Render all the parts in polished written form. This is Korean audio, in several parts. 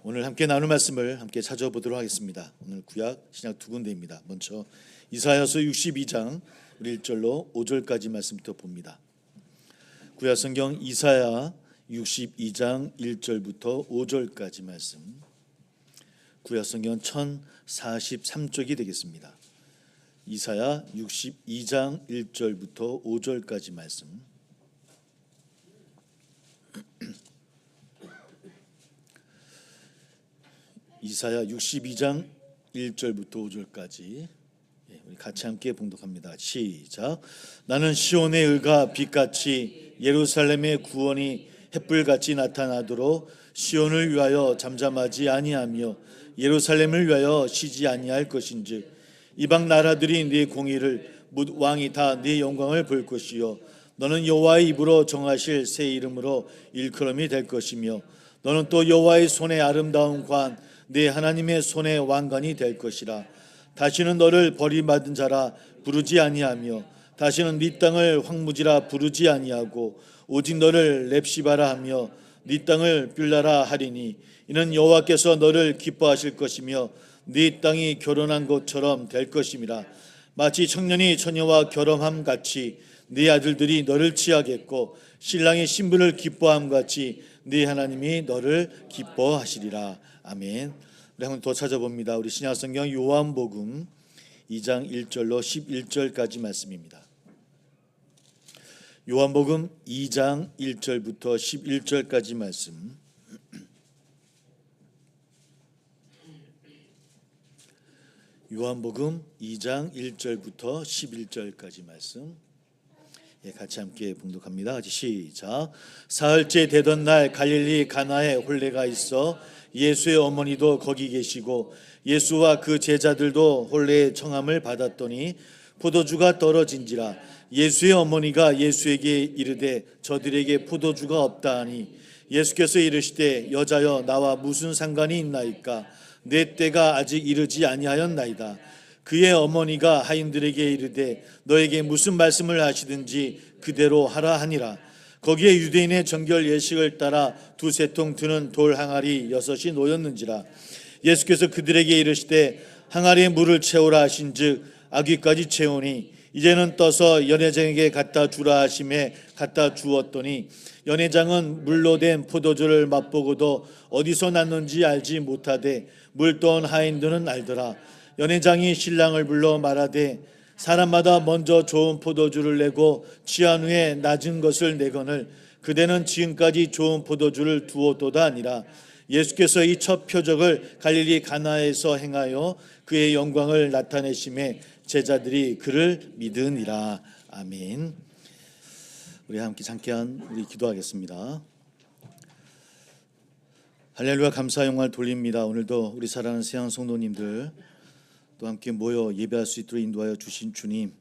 오늘 함께 나눌 말씀을 함께 찾아보도록 하겠습니다. 오늘 구약, 신약 두 군데입니다. 먼저 이사야서 62장 1절로 5절까지 말씀부터 봅니다. 구약 성경 이사야 62장 1절부터 5절까지 말씀. 구약 성경 1043쪽이 되겠습니다. 이사야 62장 1절부터 5절까지 말씀. 이사야 62장 1절부터 5절까지 우리 같이 함께 봉독합니다. 시작. 나는 시온의 의가 빛같이 예루살렘의 구원이 햇불같이 나타나도록 시온을 위하여 잠잠하지 아니하며 예루살렘을 위하여 쉬지 아니할 것인즉 이방 나라들이 네 공의를 묻 왕이 다 네 영광을 볼 것이요 너는 여호와의 입으로 정하실 새 이름으로 일컬음이 될 것이며 너는 또 여호와의 손의 아름다운 관 네 하나님의 손의 왕관이 될 것이라. 다시는 너를 버림받은 자라 부르지 아니하며 다시는 네 땅을 황무지라 부르지 아니하고 오직 너를 렙시바라 하며 네 땅을 빌라라 하리니 이는 여호와께서 너를 기뻐하실 것이며 네 땅이 결혼한 것처럼 될 것임이라. 마치 청년이 처녀와 결혼함 같이 네 아들들이 너를 취하겠고 신랑이 신부를 기뻐함 같이 네 하나님이 너를 기뻐하시리라. 아멘. 우리 한번 더 찾아봅니다. 우리 신약성경 요한복음 2장 1절로 11절까지 말씀입니다. 요한복음 2장 1절부터 11절까지 말씀. 요한복음 2장 1절부터 11절까지 말씀. 같이 함께 봉독합니다. 시작. 사흘째 되던 날 갈릴리 가나에 혼례가 있어 예수의 어머니도 거기 계시고 예수와 그 제자들도 혼례의 청함을 받았더니 포도주가 떨어진지라. 예수의 어머니가 예수에게 이르되 저들에게 포도주가 없다 하니 예수께서 이르시되 여자여 나와 무슨 상관이 있나이까 내 때가 아직 이르지 아니하였나이다. 그의 어머니가 하인들에게 이르되 너에게 무슨 말씀을 하시든지 그대로 하라 하니라. 거기에 유대인의 정결 예식을 따라 두세 통 드는 돌 항아리 6이 놓였는지라. 예수께서 그들에게 이르시되 항아리에 물을 채우라 하신즉 아귀까지 채우니 이제는 떠서 연회장에게 갖다 주라 하심에 갖다 주었더니 연회장은 물로 된 포도주를 맛보고도 어디서 났는지 알지 못하되 물 떠온 하인들은 알더라. 연회장이 신랑을 불러 말하되 사람마다 먼저 좋은 포도주를 내고 취한 후에 낮은 것을 내거늘 그대는 지금까지 좋은 포도주를 두었도다 아니라. 예수께서 이 첫 표적을 갈릴리 가나에서 행하여 그의 영광을 나타내심에 제자들이 그를 믿으니라. 아멘. 우리 함께 잠깐 우리 기도하겠습니다. 할렐루야. 감사 영광을 돌립니다. 오늘도 우리 사랑하는 세상 성도님들 또 함께 모여 예배할 수 있도록 인도하여 주신 주님,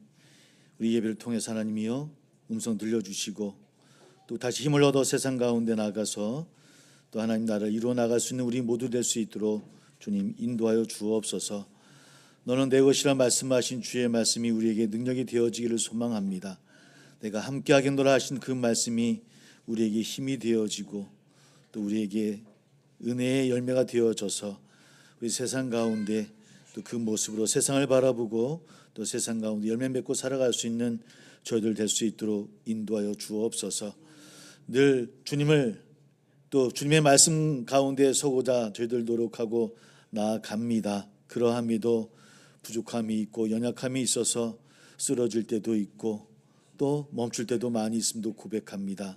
우리 예배를 통해서 하나님이여 음성 들려주시고 또 다시 힘을 얻어 세상 가운데 나가서 또 하나님 나라를 이루어 나갈 수 있는 우리 모두 될 수 있도록 주님 인도하여 주옵소서. 너는 내 것이라 말씀하신 주의 말씀이 우리에게 능력이 되어지기를 소망합니다. 내가 함께 하겠노라 하신 그 말씀이 우리에게 힘이 되어지고 또 우리에게 은혜의 열매가 되어져서 우리 세상 가운데 또 그 모습으로 세상을 바라보고 또 세상 가운데 열매 맺고 살아갈 수 있는 저희들 될 수 있도록 인도하여 주옵소서. 늘 주님을 또 주님의 말씀 가운데 서고자 저희들 노력하고 나아갑니다. 그러함에도 부족함이 있고 연약함이 있어서 쓰러질 때도 있고 또 멈출 때도 많이 있음도 고백합니다.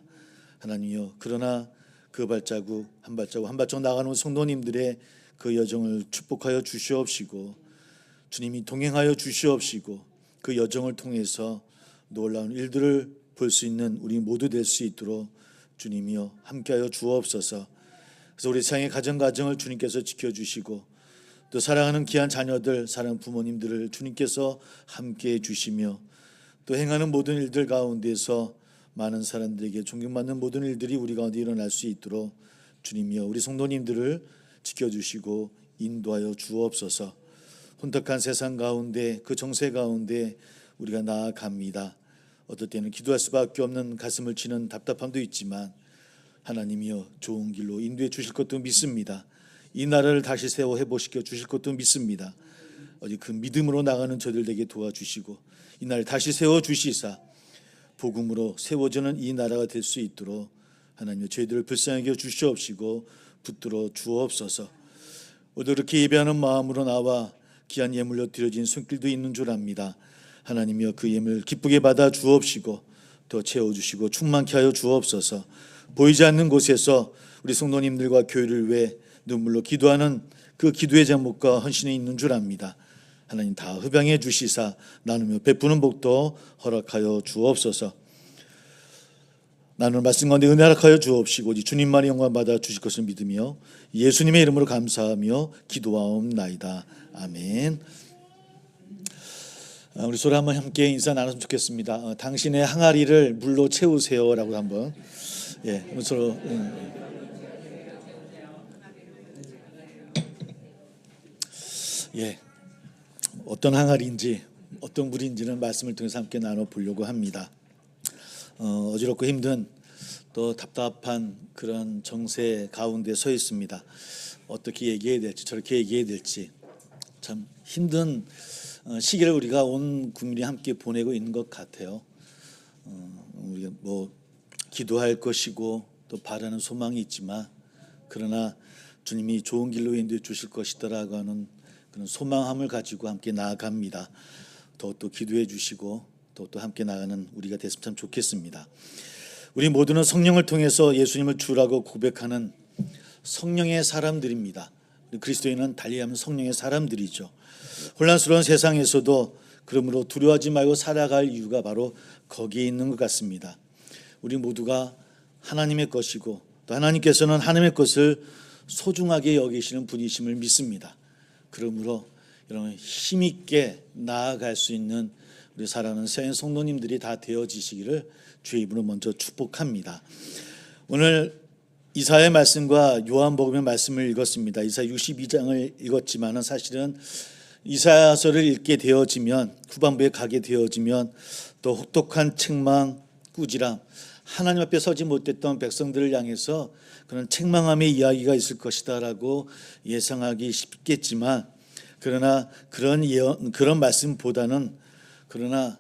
하나님이여, 그러나 그 발자국 한 발자국 나가는 성도님들의 그 여정을 축복하여 주시옵시고 주님이 동행하여 주시옵시고 그 여정을 통해서 놀라운 일들을 볼 수 있는 우리 모두 될 수 있도록 주님이여 함께하여 주옵소서. 그래서 우리 세상의 가정을 주님께서 지켜주시고 또 사랑하는 귀한 자녀들, 사랑하는 부모님들을 주님께서 함께해 주시며 또 행하는 모든 일들 가운데서 많은 사람들에게 존경받는 모든 일들이 우리 가운데 일어날 수 있도록 주님이여 우리 성도님들을 지켜주시고 인도하여 주옵소서. 혼탁한 세상 가운데 그 정세 가운데 우리가 나아갑니다. 어떨 때는 기도할 수밖에 없는 가슴을 치는 답답함도 있지만 하나님이여 좋은 길로 인도해 주실 것도 믿습니다. 이 나라를 다시 세워 회복시켜 주실 것도 믿습니다. 어디 그 믿음으로 나가는 저들 되게 도와주시고 이 나라를 다시 세워 주시사 복음으로 세워지는 이 나라가 될 수 있도록 하나님 저희들을 불쌍히 여겨 주시옵시고 붙들어 주옵소서. 오늘 이렇게 예배하는 마음으로 나와 귀한 예물로 드려진 손길도 있는 줄 압니다. 하나님이여 그 예물 기쁘게 받아 주옵시고 더 채워주시고 충만케 하여 주옵소서. 보이지 않는 곳에서 우리 성도님들과 교회를 위해 눈물로 기도하는 그 기도의 제목과 헌신이 있는 줄 압니다. 하나님 다 흡양해 주시사 나누며 베푸는 복도 허락하여 주옵소서. 나누는 말씀 가운데 은혜 허락하여 주옵시고 주님만의 영광 받아 주실 것을 믿으며 예수님의 이름으로 감사하며 기도하옵나이다. 아멘. 우리 서로 한번 함께 인사 나눴으면 좋겠습니다. 당신의 항아리를 물로 채우세요라고 한번 서로 어떤 항아리인지 어떤 물인지는 말씀을 통해서 함께 나눠보려고 합니다. 어지럽고 힘든 또 답답한 그런 정세 가운데 서 있습니다. 어떻게 얘기해야 될지 저렇게 얘기해야 될지 참 힘든 시기를 우리가 온 국민이 함께 보내고 있는 것 같아요. 우리가 뭐 기도할 것이고 또 바라는 소망이 있지만 그러나 주님이 좋은 길로 인도해 주실 것이다라고 하는 그런 소망함을 가지고 함께 나아갑니다. 또 기도해 주시고 또 함께 나가는 우리가 됐으면 참 좋겠습니다. 우리 모두는 성령을 통해서 예수님을 주라고 고백하는 성령의 사람들입니다. 그리스도인은 달리하면 성령의 사람들이죠. 혼란스러운 세상에서도 그러므로 두려워하지 말고 살아갈 이유가 바로 거기에 있는 것 같습니다. 우리 모두가 하나님의 것이고 또 하나님께서는 하나님의 것을 소중하게 여기시는 분이심을 믿습니다. 그러므로 여러분 힘있게 나아갈 수 있는 우리 사랑하는 세인 성도님들이 다 되어지시기를 주의 이름으로 먼저 축복합니다. 오늘 이사야의 말씀과 요한복음의 말씀을 읽었습니다. 이사야 62장을 읽었지만은 사실은 이사야서를 읽게 되어지면 후반부에 가게 되어지면 또 혹독한 책망, 꾸지람, 하나님 앞에 서지 못했던 백성들을 향해서 그런 책망함의 이야기가 있을 것이다라고 예상하기 쉽겠지만 그러나 그런 말씀보다는 그러나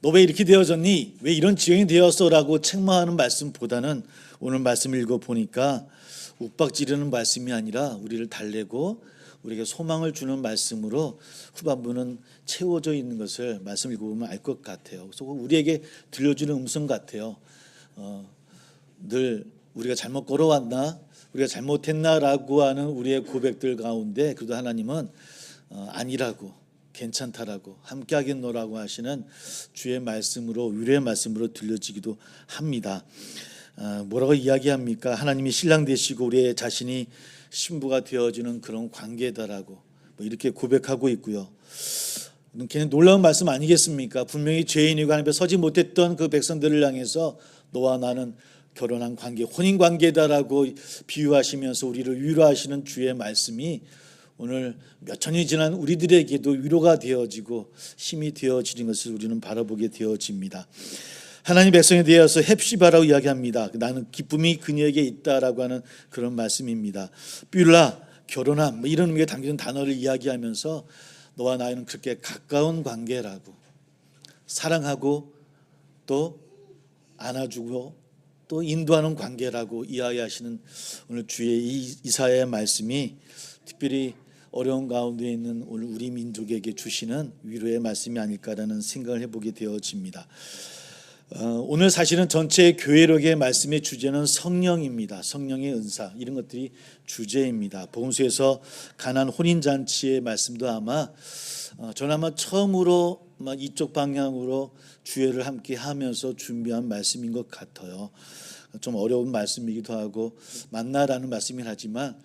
너 왜 이렇게 되어졌니? 왜 이런 지경이 되었어라고 책망하는 말씀보다는 오늘 말씀을 읽어보니까 욱박지르는 말씀이 아니라 우리를 달래고 우리에게 소망을 주는 말씀으로 후반부는 채워져 있는 것을 말씀 읽어보면 알 것 같아요. 그래서 우리에게 들려주는 음성 같아요. 늘 우리가 잘못 걸어왔나? 우리가 잘못했나라고 하는 우리의 고백들 가운데 그래도 하나님은 아니라고 괜찮다라고 함께하겠노라고 하시는 주의 말씀으로 위로의 말씀으로 들려지기도 합니다. 뭐라고 이야기합니까? 하나님이 신랑 되시고 우리의 자신이 신부가 되어지는 그런 관계다라고 이렇게 고백하고 있고요. 굉장히 놀라운 말씀 아니겠습니까? 분명히 죄인이고 하나님 앞에 서지 못했던 그 백성들을 향해서 너와 나는 결혼한 관계, 혼인 관계다라고 비유하시면서 우리를 위로하시는 주의 말씀이 오늘 몇 천년이 지난 우리들에게도 위로가 되어지고 힘이 되어지는 것을 우리는 바라보게 되어집니다. 하나님 백성에 대해서 헵시바라고 이야기합니다. 나는 기쁨이 그녀에게 있다라고 하는 그런 말씀입니다. 뷸라, 결혼함 이런 의미가 담겨진 단어를 이야기하면서 너와 나는 그렇게 가까운 관계라고 사랑하고 또 안아주고 또 인도하는 관계라고 이야기하시는 오늘 주의 이사야의 말씀이 특별히 어려운 가운데 있는 오늘 우리 민족에게 주시는 위로의 말씀이 아닐까라는 생각을 해보게 되어집니다. 오늘 사실은 전체 교회력의 말씀의 주제는 성령입니다. 성령의 은사 이런 것들이 주제입니다. 복음서에서 가나안 혼인잔치의 말씀도 아마 저는 아마 처음으로 이쪽 방향으로 주회를 함께 하면서 준비한 말씀인 것 같아요. 좀 어려운 말씀이기도 하고 만나라는 말씀이긴 하지만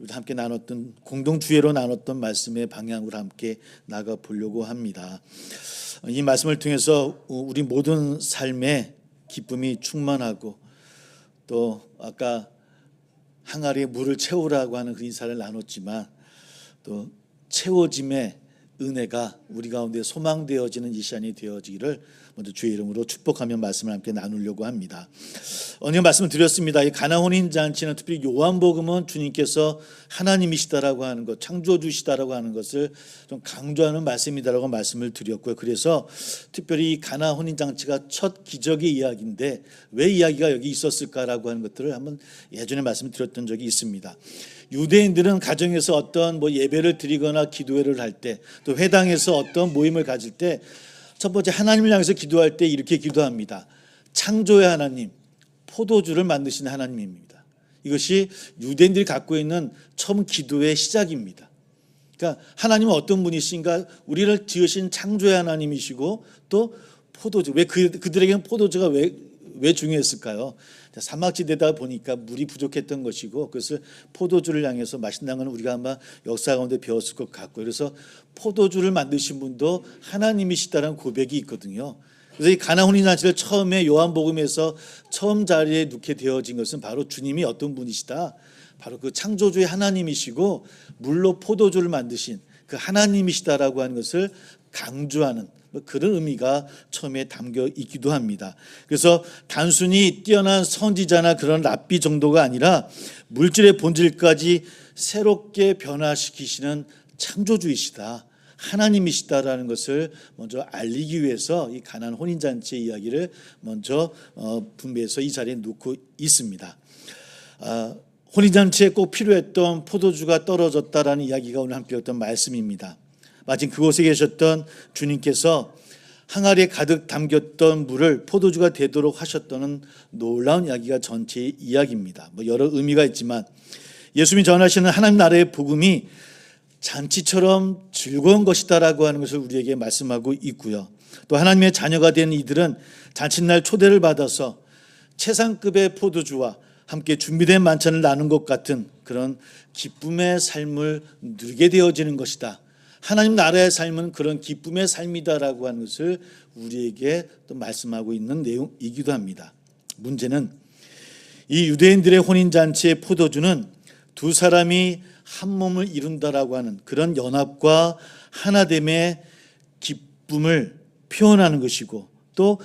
함께 나눴던 공동주회로 나눴던 말씀의 방향으로 함께 나가 보려고 합니다. 이 말씀을 통해서 우리 모든 삶에 기쁨이 충만하고 또 아까 항아리에 물을 채우라고 하는 그 인사를 나눴지만 또 채워짐의 은혜가 우리 가운데 소망되어지는 이 시간이 되어지기를 먼저 주의 이름으로 축복하며 말씀을 함께 나누려고 합니다. 오늘 말씀을 드렸습니다. 이 가나 혼인 잔치는 특별히 요한복음은 주님께서 하나님이시다라고 하는 것, 창조주시다라고 하는 것을 좀 강조하는 말씀이다라고 말씀을 드렸고요. 그래서 특별히 이 가나 혼인 잔치가 첫 기적의 이야기인데 왜 이야기가 여기 있었을까라고 하는 것들을 한번 예전에 말씀드렸던 적이 있습니다. 유대인들은 가정에서 어떤 예배를 드리거나 기도회를 할 때, 또 회당에서 어떤 모임을 가질 때 첫 번째 하나님을 향해서 기도할 때 이렇게 기도합니다. 창조의 하나님, 포도주를 만드신 하나님입니다. 이것이 유대인들이 갖고 있는 처음 기도의 시작입니다. 그러니까 하나님은 어떤 분이신가? 우리를 지으신 창조의 하나님이시고 또 포도주, 왜 그들에게는 포도주가 왜 중요했을까요? 사막지대다 보니까 물이 부족했던 것이고 그것을 포도주를 향해서 마신다는 건 우리가 아마 역사 가운데 배웠을 것 같고요. 그래서 포도주를 만드신 분도 하나님이시다라는 고백이 있거든요. 그래서 이 가나 혼인 잔치를 처음에 요한복음에서 처음 자리에 놓게 되어진 것은 바로 주님이 어떤 분이시다, 바로 그 창조주의 하나님이시고 물로 포도주를 만드신 그 하나님이시다라고 하는 것을 강조하는 그런 의미가 처음에 담겨 있기도 합니다. 그래서 단순히 뛰어난 선지자나 그런 랍비 정도가 아니라 물질의 본질까지 새롭게 변화시키시는 창조주이시다, 하나님이시다라는 것을 먼저 알리기 위해서 이 가나안 혼인잔치의 이야기를 먼저 분배해서 이 자리에 놓고 있습니다. 혼인잔치에 꼭 필요했던 포도주가 떨어졌다라는 이야기가 오늘 함께 했던 말씀입니다. 마침 그곳에 계셨던 주님께서 항아리에 가득 담겼던 물을 포도주가 되도록 하셨다는 놀라운 이야기가 전체의 이야기입니다. 여러 의미가 있지만 예수님이 전하시는 하나님 나라의 복음이 잔치처럼 즐거운 것이다라고 하는 것을 우리에게 말씀하고 있고요. 또 하나님의 자녀가 된 이들은 잔칫날 초대를 받아서 최상급의 포도주와 함께 준비된 만찬을 나눈 것 같은 그런 기쁨의 삶을 누리게 되어지는 것이다. 하나님 나라의 삶은 그런 기쁨의 삶이다라고 하는 것을 우리에게 또 말씀하고 있는 내용이기도 합니다. 문제는 이 유대인들의 혼인잔치의 포도주는 두 사람이 한 몸을 이룬다라고 하는 그런 연합과 하나됨의 기쁨을 표현하는 것이고 또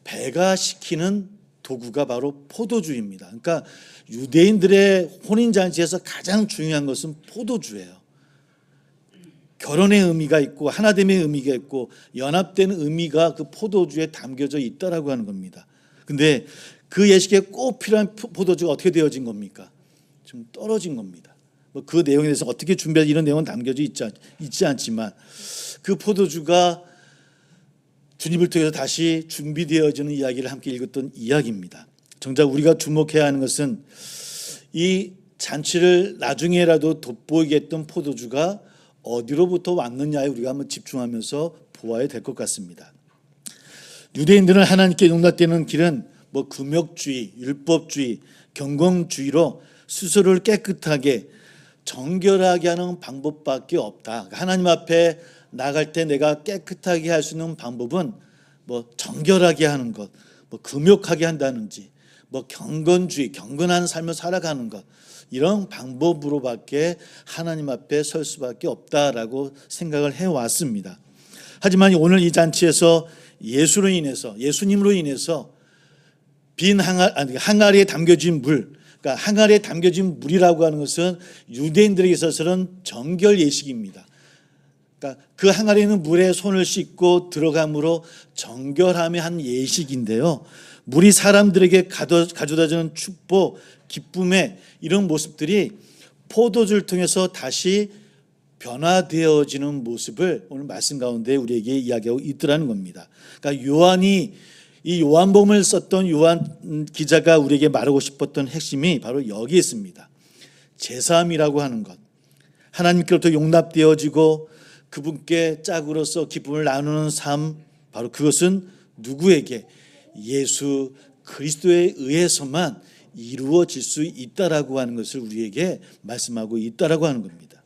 배가시키는 도구가 바로 포도주입니다. 그러니까 유대인들의 혼인잔치에서 가장 중요한 것은 포도주예요. 결혼의 의미가 있고 하나됨의 의미가 있고 연합되는 의미가 그 포도주에 담겨져 있다라고 하는 겁니다. 근데 그 예식에 꼭 필요한 포도주가 어떻게 되어진 겁니까? 좀 떨어진 겁니다. 그 내용에 대해서 어떻게 준비할 이런 내용은 담겨져 있지 않지만 그 포도주가 주님을 통해서 다시 준비되어지는 이야기를 함께 읽었던 이야기입니다. 정작 우리가 주목해야 하는 것은 이 잔치를 나중에라도 돋보이게 했던 포도주가 어디로부터 왔느냐에 우리가 한번 집중하면서 보아야 될 것 같습니다. 유대인들은 하나님께 용납되는 길은 금욕주의, 율법주의, 경건주의로 스스로를 깨끗하게 정결하게 하는 방법밖에 없다. 하나님 앞에 나갈 때 내가 깨끗하게 할 수 있는 방법은 정결하게 하는 것, 금욕하게 한다든지 경건주의, 경건한 삶을 살아가는 것, 이런 방법으로밖에 하나님 앞에 설 수밖에 없다라고 생각을 해왔습니다. 하지만 오늘 이 잔치에서 예수님으로 인해서 빈 항아리에 담겨진 물, 그러니까 항아리에 담겨진 물이라고 하는 것은 유대인들에게 있어서는 정결 예식입니다. 그러니까 그 항아리에는 물에 손을 씻고 들어감으로 정결함의 한 예식인데요. 물이 사람들에게 가져다주는 축복, 기쁨의 이런 모습들이 포도주를 통해서 다시 변화되어지는 모습을 오늘 말씀 가운데 우리에게 이야기하고 있더라는 겁니다. 그러니까 이 요한복음을 썼던 요한 기자가 우리에게 말하고 싶었던 핵심이 바로 여기에 있습니다. 제사함이라고 하는 것, 하나님께로부터 용납되어지고 그분께 짝으로서 기쁨을 나누는 삶, 바로 그것은 누구에게? 예수 그리스도에 의해서만 이루어질 수 있다라고 하는 것을 우리에게 말씀하고 있다라고 하는 겁니다.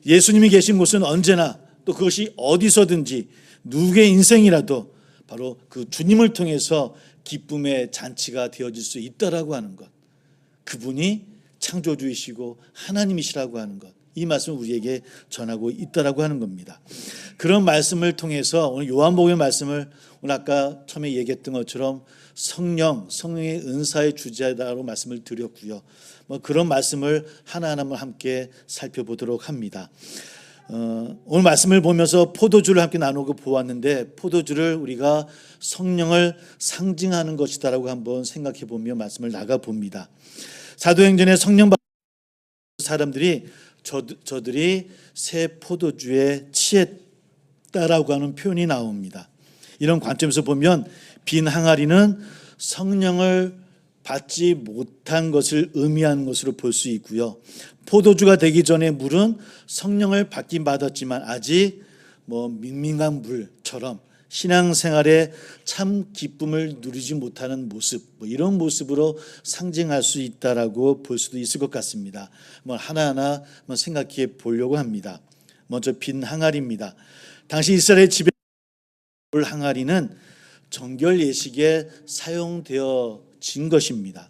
예수님이 계신 곳은 언제나 또 그것이 어디서든지 누구의 인생이라도 바로 그 주님을 통해서 기쁨의 잔치가 되어질 수 있다라고 하는 것, 그분이 창조주이시고 하나님이시라고 하는 것, 이 말씀을 우리에게 전하고 있다라고 하는 겁니다. 그런 말씀을 통해서 오늘 요한복음의 말씀을 오늘 아까 처음에 얘기했던 것처럼 성령의 은사의 주제다라고 말씀을 드렸고요. 그런 말씀을 하나하나 함께 살펴보도록 합니다. 오늘 말씀을 보면서 포도주를 함께 나누고 보았는데, 포도주를 우리가 성령을 상징하는 것이다라고 한번 생각해 보며 말씀을 나가 봅니다. 사도행전에 성령 받은 사람들이 저들이 새 포도주에 취했다라고 하는 표현이 나옵니다. 이런 관점에서 보면 빈 항아리는 성령을 받지 못한 것을 의미하는 것으로 볼 수 있고요. 포도주가 되기 전에 물은 성령을 받긴 받았지만 아직 밍밍한 물처럼 신앙생활에 참 기쁨을 누리지 못하는 모습, 이런 모습으로 상징할 수 있다라고 볼 수도 있을 것 같습니다. 하나하나 생각해 보려고 합니다. 먼저 빈 항아리입니다. 당시 이스라엘 집에 물 항아리는 정결 예식에 사용되어진 것입니다.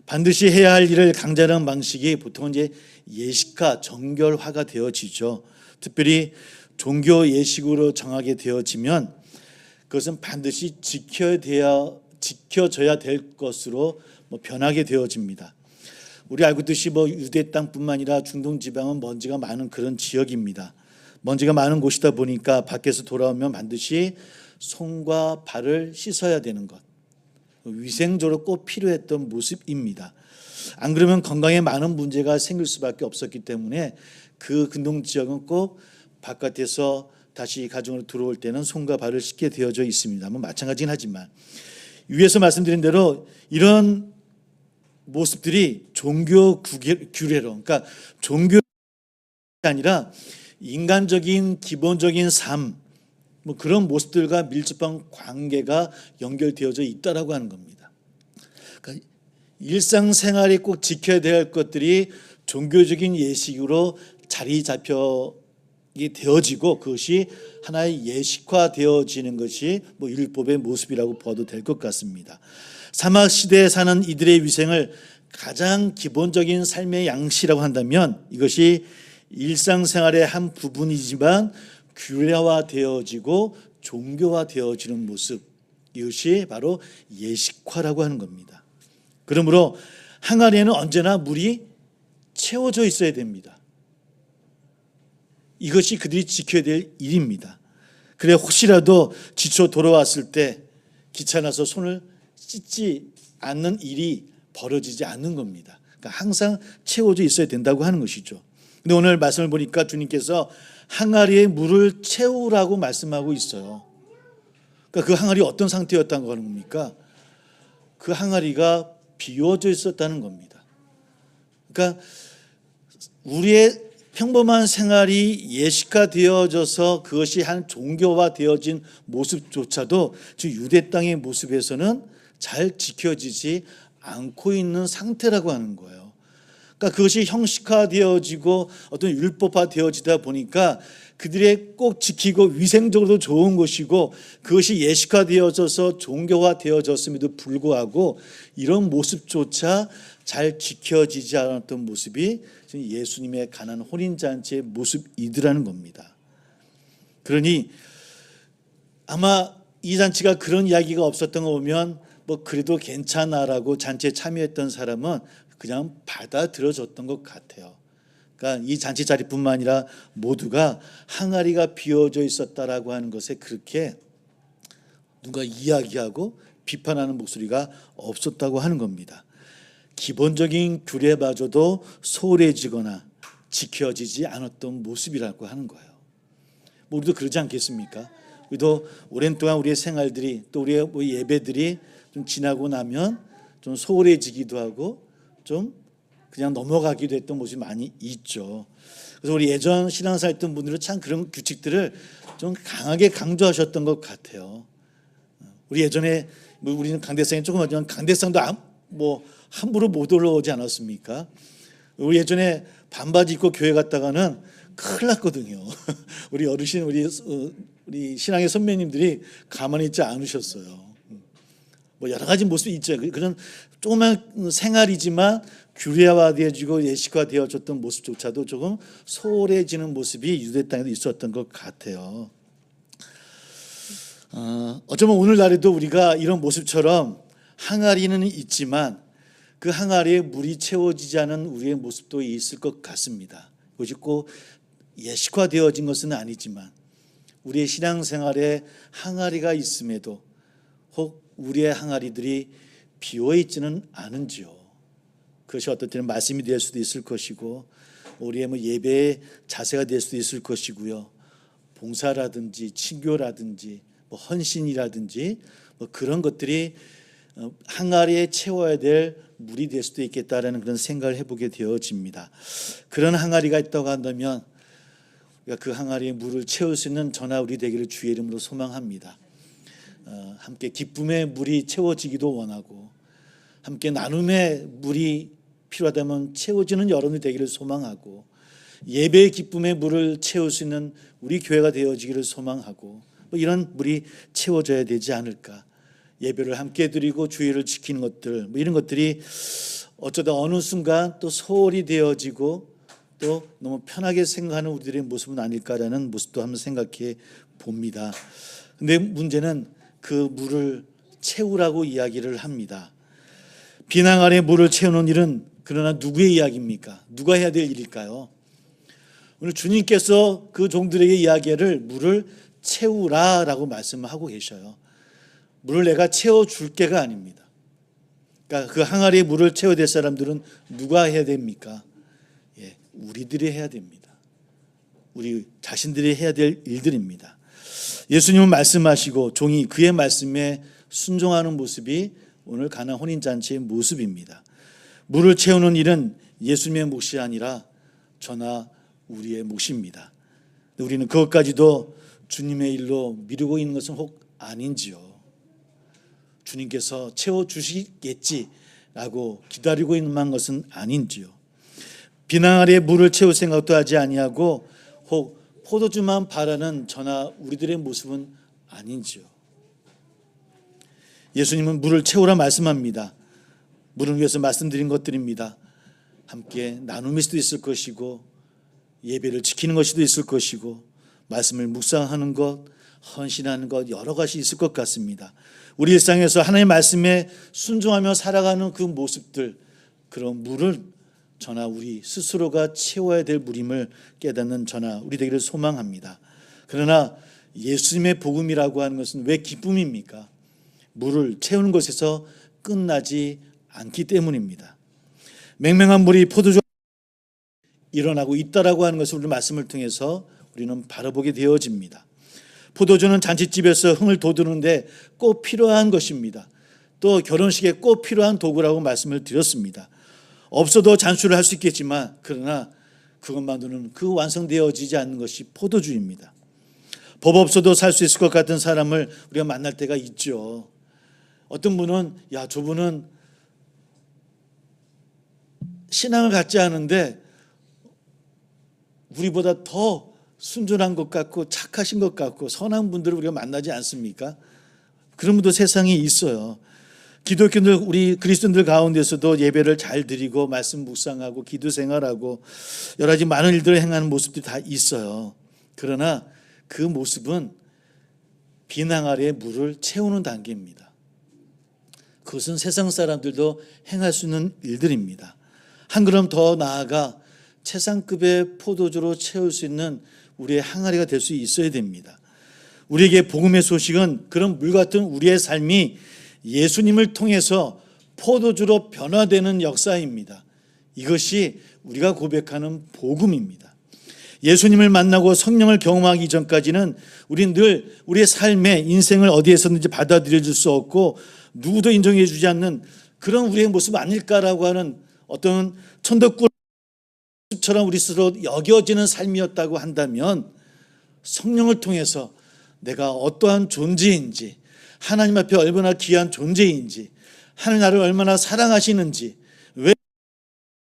반드시 해야 할 일을 강제하는 방식이 보통 이제 예식화, 정결화가 되어지죠. 특별히 종교 예식으로 정하게 되어지면 그것은 반드시 지켜져야 될 것으로 변하게 되어집니다. 우리 알고 있듯이 유대 땅뿐만 아니라 중동 지방은 먼지가 많은 그런 지역입니다. 먼지가 많은 곳이다 보니까 밖에서 돌아오면 반드시 손과 발을 씻어야 되는 것, 위생적으로 꼭 필요했던 모습입니다. 안 그러면 건강에 많은 문제가 생길 수밖에 없었기 때문에 그 근동 지역은 꼭 바깥에서 다시 가정으로 들어올 때는 손과 발을 씻게 되어져 있습니다. 마찬가지긴 하지만 위에서 말씀드린 대로 이런 모습들이 종교 규례로, 그러니까 종교가 아니라 인간적인 기본적인 삶, 그런 모습들과 밀접한 관계가 연결되어져 있다라고 하는 겁니다. 그러니까 일상생활에 꼭 지켜야 될 것들이 종교적인 예식으로 자리 잡혀게 되어지고 그것이 하나의 예식화 되어지는 것이 율법의 모습이라고 봐도 될 것 같습니다. 사막 시대에 사는 이들의 위생을 가장 기본적인 삶의 양식이라고 한다면 이것이 일상생활의 한 부분이지만 규례화되어지고 종교화되어지는 모습, 이것이 바로 예식화라고 하는 겁니다. 그러므로 항아리에는 언제나 물이 채워져 있어야 됩니다. 이것이 그들이 지켜야 될 일입니다. 그래 혹시라도 지쳐 돌아왔을 때 귀찮아서 손을 씻지 않는 일이 벌어지지 않는 겁니다. 그러니까 항상 채워져 있어야 된다고 하는 것이죠. 근데 오늘 말씀을 보니까 주님께서 항아리에 물을 채우라고 말씀하고 있어요. 그러니까 그 항아리 어떤 상태였다는 거는 겁니까? 그 항아리가 비워져 있었다는 겁니다. 그러니까 우리의 평범한 생활이 예식화되어져서 그것이 한 종교화되어진 모습조차도 즉 유대 땅의 모습에서는 잘 지켜지지 않고 있는 상태라고 하는 거예요. 그러니까 그것이 형식화되어지고 어떤 율법화되어지다 보니까 그들의 꼭 지키고 위생적으로도 좋은 것이고 그것이 예식화되어져서 종교화되어졌음에도 불구하고 이런 모습조차 잘 지켜지지 않았던 모습이 예수님의 가난 혼인잔치의 모습이더라는 겁니다. 그러니 아마 이 잔치가 그런 이야기가 없었던 거 보면 그래도 괜찮아라고 잔치에 참여했던 사람은 그냥 받아들여졌던 것 같아요. 그러니까 이 잔치 자리뿐만 아니라 모두가 항아리가 비워져 있었다라고 하는 것에 그렇게 누가 이야기하고 비판하는 목소리가 없었다고 하는 겁니다. 기본적인 규례마저도 소홀해지거나 지켜지지 않았던 모습이라고 하는 거예요. 우리도 그러지 않겠습니까? 우리도 오랜 동안 우리의 생활들이 또 우리의 예배들이 좀 지나고 나면 좀 소홀해지기도 하고 좀 그냥 넘어가기도 했던 모습이 많이 있죠. 그래서 우리 예전 신앙생활 했던 분들은 참 그런 규칙들을 좀 강하게 강조하셨던 것 같아요. 우리 예전에 우리는 강대상이 조금 하지만 강대상도 함부로 못 올라오지 않았습니까? 우리 예전에 반바지 입고 교회 갔다가는 큰일 났거든요. 우리 어르신, 우리 신앙의 선배님들이 가만히 있지 않으셨어요. 여러 가지 모습이 있죠. 그런 조그만 생활이지만 규례화되어지고 예식화되어졌던 모습조차도 조금 소홀해지는 모습이 유대 땅에도 있었던 것 같아요. 어쩌면 오늘날에도 우리가 이런 모습처럼 항아리는 있지만 그 항아리에 물이 채워지지 않은 우리의 모습도 있을 것 같습니다. 그것이 꼭 예식화되어진 것은 아니지만 우리의 신앙생활에 항아리가 있음에도 혹 우리의 항아리들이 비어있지는 않은지요. 그것이 어떤 때는 말씀이 될 수도 있을 것이고 우리의 예배의 자세가 될 수도 있을 것이고요. 봉사라든지 친교라든지 헌신이라든지 그런 것들이 항아리에 채워야 될 물이 될 수도 있겠다라는 그런 생각을 해보게 되어집니다. 그런 항아리가 있다고 한다면 그 항아리에 물을 채울 수 있는 저나 우리 되기를 주의 이름으로 소망합니다. 함께 기쁨의 물이 채워지기도 원하고 함께 나눔의 물이 필요하다면 채워지는 여러분이 되기를 소망하고 예배의 기쁨의 물을 채울 수 있는 우리 교회가 되어지기를 소망하고 이런 물이 채워져야 되지 않을까. 예배를 함께 드리고 주의를 지키는 것들 이런 것들이 어쩌다 어느 순간 또 소홀히 되어지고 또 너무 편하게 생각하는 우리들의 모습은 아닐까라는 모습도 한번 생각해 봅니다. 근데 문제는 그 물을 채우라고 이야기를 합니다. 빈 항아리에 물을 채우는 일은 그러나 누구의 이야기입니까? 누가 해야 될 일일까요? 오늘 주님께서 그 종들에게 이야기를 물을 채우라라고 말씀하고 계셔요. 물을 내가 채워줄게가 아닙니다. 그러니까 그 항아리에 물을 채워야 될 사람들은 누가 해야 됩니까? 우리들이 해야 됩니다. 우리 자신들이 해야 될 일들입니다. 예수님은 말씀하시고 종이 그의 말씀에 순종하는 모습이 오늘 가나 혼인잔치의 모습입니다. 물을 채우는 일은 예수님의 몫이 아니라 저나 우리의 몫입니다. 우리는 그것까지도 주님의 일로 미루고 있는 것은 혹 아닌지요. 주님께서 채워주시겠지라고 기다리고 있는 것은 아닌지요. 빈 항아리에 물을 채울 생각도 하지 아니하고 혹 포도주만 바라는 저나 우리들의 모습은 아닌지요. 예수님은 물을 채우라 말씀합니다. 물을 위해서 말씀드린 것들입니다. 함께 나눔일 수도 있을 것이고 예배를 지키는 것도 있을 것이고 말씀을 묵상하는 것, 헌신하는 것 여러 가지 있을 것 같습니다. 우리 일상에서 하나님의 말씀에 순종하며 살아가는 그 모습들, 그런 물을 저나 우리 스스로가 채워야 될 물임을 깨닫는 저나 우리 되기를 소망합니다. 그러나 예수님의 복음이라고 하는 것은 왜 기쁨입니까? 물을 채우는 것에서 끝나지 않기 때문입니다. 맹맹한 물이 포도주 일어나고 있다라고 하는 것을 우리 말씀을 통해서 우리는 바라보게 되어집니다. 포도주는 잔치집에서 흥을 돋우는데 꼭 필요한 것입니다. 또 결혼식에 꼭 필요한 도구라고 말씀을 드렸습니다. 없어도 잔수를 할 수 있겠지만 그러나 그것만으로는 그 완성되어지지 않는 것이 포도주입니다. 법 없어도 살 수 있을 것 같은 사람을 우리가 만날 때가 있죠. 어떤 분은 저분은 신앙을 갖지 않은데 우리보다 더 순전한 것 같고 착하신 것 같고 선한 분들을 우리가 만나지 않습니까? 그런 분도 세상에 있어요. 기독교인들 우리 그리스도인들 가운데서도 예배를 잘 드리고 말씀 묵상하고 기도 생활하고 여러 가지 많은 일들을 행하는 모습들이 다 있어요. 그러나 그 모습은 빈 항아리에 물을 채우는 단계입니다. 그것은 세상 사람들도 행할 수 있는 일들입니다. 한 걸음 더 나아가 최상급의 포도주로 채울 수 있는 우리의 항아리가 될 수 있어야 됩니다. 우리에게 복음의 소식은 그런 물 같은 우리의 삶이 예수님을 통해서 포도주로 변화되는 역사입니다. 이것이 우리가 고백하는 복음입니다. 예수님을 만나고 성령을 경험하기 이전까지는 우리는 늘 우리의 삶의 인생을 어디에서든지 받아들여 줄 수 없고 누구도 인정해 주지 않는 그런 우리의 모습 아닐까라고 하는 어떤 천덕꾸러기처럼 우리 스스로 여겨지는 삶이었다고 한다면 성령을 통해서 내가 어떠한 존재인지 하나님 앞에 얼마나 귀한 존재인지 하나님 나를 얼마나 사랑하시는지 왜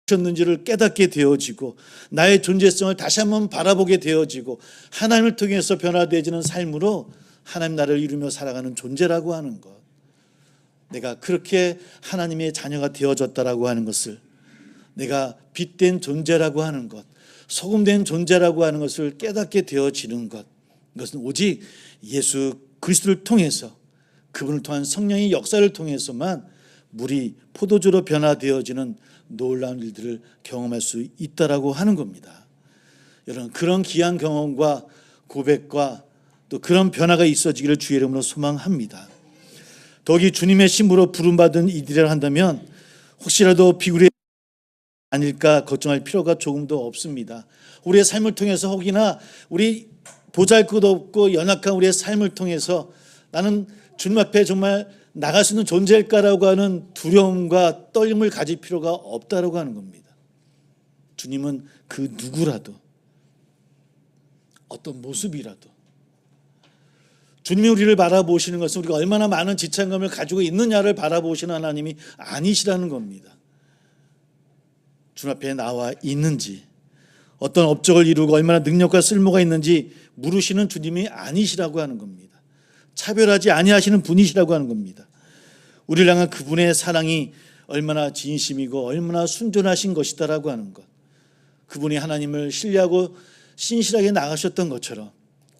하셨는지를 깨닫게 되어지고 나의 존재성을 다시 한번 바라보게 되어지고 하나님을 통해서 변화되어지는 삶으로 하나님 나를 이루며 살아가는 존재라고 하는 것, 내가 그렇게 하나님의 자녀가 되어졌다라고 하는 것을, 내가 빛된 존재라고 하는 것, 소금된 존재라고 하는 것을 깨닫게 되어지는 것, 이것은 오직 예수 그리스도를 통해서, 그분을 통한 성령의 역사를 통해서만 물이 포도주로 변화되어지는 놀라운 일들을 경험할 수 있다라고 하는 겁니다. 여러분, 그런 귀한 경험과 고백과 또 그런 변화가 있어지기를 주의 이름으로 소망합니다. 더욱이 주님의 신부로 부름받은 이들이라 한다면 혹시라도 비굴이 아닐까 걱정할 필요가 조금도 없습니다. 우리의 삶을 통해서, 혹이나 우리 보잘것없고 연약한 우리의 삶을 통해서 나는 주님 앞에 정말 나갈 수 있는 존재일까라고 하는 두려움과 떨림을 가질 필요가 없다라고 하는 겁니다. 주님은 그 누구라도, 어떤 모습이라도, 주님이 우리를 바라보시는 것은 우리가 얼마나 많은 지창감을 가지고 있느냐를 바라보시는 하나님이 아니시라는 겁니다. 주님 앞에 나와 있는지, 어떤 업적을 이루고 얼마나 능력과 쓸모가 있는지 물으시는 주님이 아니시라고 하는 겁니다. 차별하지 아니하시는 분이시라고 하는 겁니다. 우리를 향한 그분의 사랑이 얼마나 진심이고 얼마나 순전하신 것이다라고 하는 것, 그분이 하나님을 신뢰하고 신실하게 나가셨던 것처럼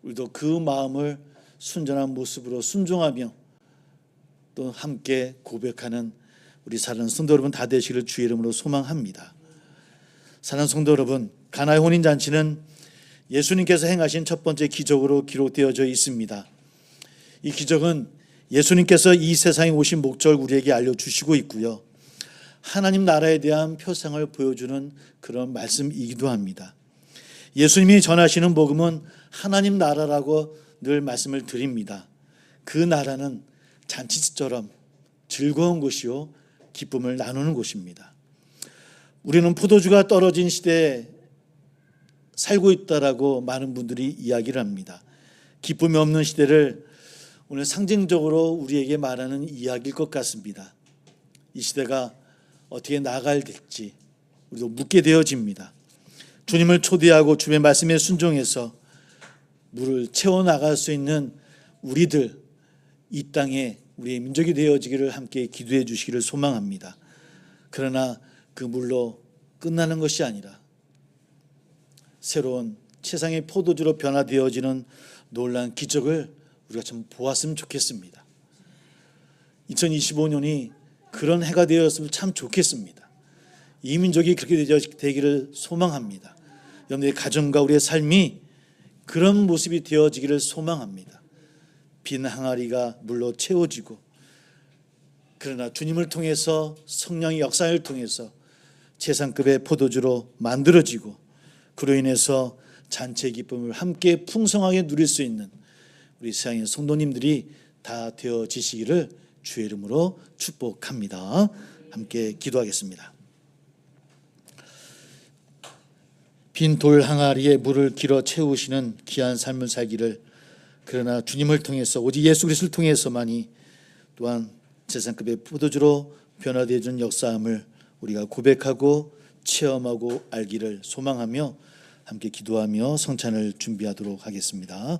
우리도 그 마음을 순전한 모습으로 순종하며 또 함께 고백하는 우리 사랑하는 성도 여러분 다 되시기를 주의 이름으로 소망합니다. 사랑하는 성도 여러분, 가나의 혼인잔치는 예수님께서 행하신 첫 번째 기적으로 기록되어져 있습니다. 이 기적은 예수님께서 이 세상에 오신 목적을 우리에게 알려주시고 있고요, 하나님 나라에 대한 표상을 보여주는 그런 말씀이기도 합니다. 예수님이 전하시는 복음은 하나님 나라라고 늘 말씀을 드립니다. 그 나라는 잔치처럼 즐거운 곳이요 기쁨을 나누는 곳입니다. 우리는 포도주가 떨어진 시대에 살고 있다라고 많은 분들이 이야기를 합니다. 기쁨이 없는 시대를 오늘 상징적으로 우리에게 말하는 이야기일 것 같습니다. 이 시대가 어떻게 나아가야 될지 우리도 묻게 되어집니다. 주님을 초대하고 주님의 말씀에 순종해서 물을 채워나갈 수 있는 우리들, 이 땅에 우리의 민족이 되어지기를 함께 기도해 주시기를 소망합니다. 그러나 그 물로 끝나는 것이 아니라 새로운 세상의 포도주로 변화되어지는 놀라운 기적을 우리가 좀 보았으면 좋겠습니다. 2025년이 그런 해가 되었으면 참 좋겠습니다. 이 민족이 그렇게 되기를 소망합니다. 여러분의 가정과 우리의 삶이 그런 모습이 되어지기를 소망합니다. 빈 항아리가 물로 채워지고, 그러나 주님을 통해서, 성령의 역사를 통해서 최상급의 포도주로 만들어지고, 그로 인해서 잔치의 기쁨을 함께 풍성하게 누릴 수 있는 우리 세상의 성도님들이 다 되어지시기를 주의 이름으로 축복합니다. 함께 기도하겠습니다. 빈 돌 항아리에 물을 길어 채우시는 귀한 삶을 살기를, 그러나 주님을 통해서, 오직 예수 그리스도를 통해서만이 또한 세상급의 포도주로 변화되어 준 역사함을 우리가 고백하고 체험하고 알기를 소망하며 함께 기도하며 성찬을 준비하도록 하겠습니다.